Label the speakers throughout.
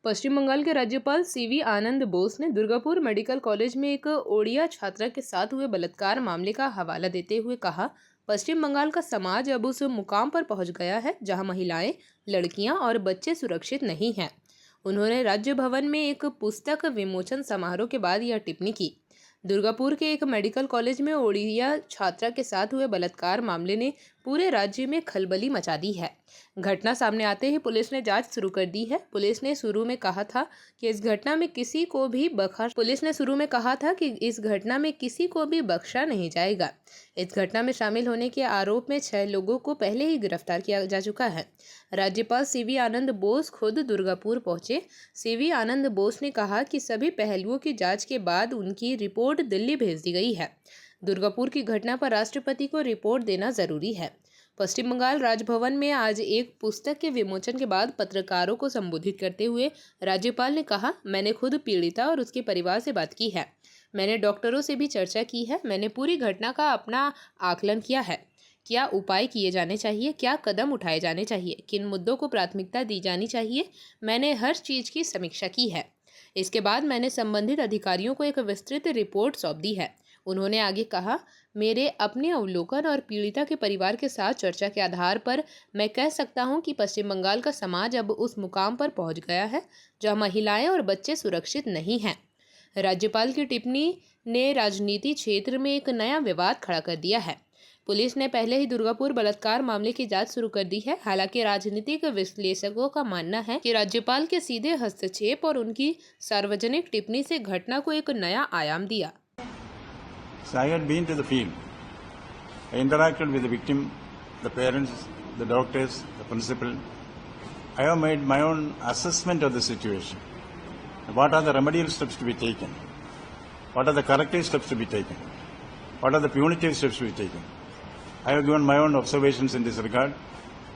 Speaker 1: पश्चिम बंगाल के राज्यपाल सीवी आनंद बोस ने दुर्गापुर मेडिकल कॉलेज में एक ओडिया छात्रा के साथ हुए बलात्कार मामले का हवाला देते हुए कहा, पश्चिम बंगाल का समाज अब उस मुकाम पर पहुंच गया है जहां महिलाएं, लड़कियां और बच्चे सुरक्षित नहीं हैं। उन्होंने राज्य भवन में एक पुस्तक विमोचन समारोह के बाद यह टिप्पणी की। दुर्गापुर के एक मेडिकल कॉलेज में ओडिया छात्रा के साथ हुए बलात्कार मामले ने पूरे राज्य में खलबली मचा दी है। घटना सामने आते ही पुलिस ने जांच शुरू कर दी है। पुलिस ने शुरू में कहा था कि इस घटना में किसी को भी बख्शा नहीं जाएगा। इस घटना में शामिल होने के आरोप में 6 लोगों को पहले ही गिरफ्तार किया जा चुका है। राज्यपाल सीवी आनंद बोस खुद दुर्गापुर पहुंचे। सीवी आनंद बोस ने कहा कि सभी पहलुओं की जांच के बाद उनकी रिपोर्ट दिल्ली भेज दी गई है। दुर्गापुर की घटना पर राष्ट्रपति को रिपोर्ट देना जरूरी है। पश्चिम बंगाल राजभवन में आज एक पुस्तक के विमोचन के बाद पत्रकारों को संबोधित करते हुए राज्यपाल ने कहा, मैंने खुद पीड़िता और उसके परिवार से बात की है। मैंने डॉक्टरों से भी चर्चा की है। मैंने पूरी घटना का अपना आकलन किया है। क्या उपाय किए जाने चाहिए, क्या कदम उठाए जाने चाहिए, किन मुद्दों को प्राथमिकता दी जानी चाहिए, मैंने हर चीज़ की समीक्षा की है। इसके बाद मैंने संबंधित अधिकारियों को एक विस्तृत रिपोर्ट सौंप दी है। उन्होंने आगे कहा, मेरे अपने अवलोकन और पीड़िता के परिवार के साथ चर्चा के आधार पर मैं कह सकता हूं कि पश्चिम बंगाल का समाज अब उस मुकाम पर पहुंच गया है जहां महिलाएं और बच्चे सुरक्षित नहीं हैं। राज्यपाल की टिप्पणी ने राजनीति क्षेत्र में एक नया विवाद खड़ा कर दिया है। पुलिस ने पहले ही दुर्गापुर बलात्कार मामले की जांच शुरू कर दी है। हालांकि राजनीतिक विश्लेषकों का मानना है कि राज्यपाल के सीधे हस्तक्षेप और उनकी सार्वजनिक टिप्पणी से घटना को एक नया आयाम दिया।
Speaker 2: So I had been to the field. I interacted with the victim, the parents, the doctors, the principal. I have made my own assessment of the situation. What are the remedial steps to be taken? What are the corrective steps to be taken? What are the punitive steps to be taken? I have given my own observations in this regard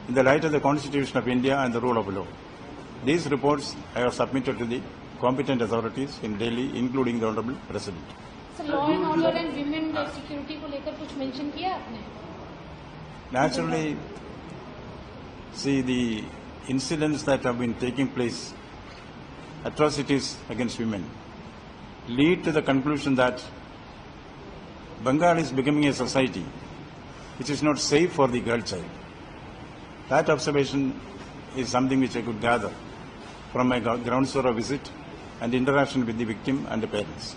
Speaker 2: in the light of the Constitution of India and the rule of law. These reports I have submitted to the competent authorities in Delhi, including the Honorable President.
Speaker 3: Law and order and women security को लेकर कुछ mention किया आपने?
Speaker 2: Naturally, see the incidents that have been taking place, atrocities against women, lead to the conclusion that Bengal is becoming a society which is not safe for the girl child. That observation is something which I could gather from my ground zero visit and interaction with the victim and the parents.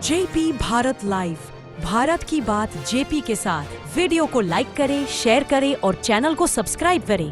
Speaker 4: JP Bharat live, Bharat की बात JP के साथ। Video को like करें, share करें और channel को subscribe करें।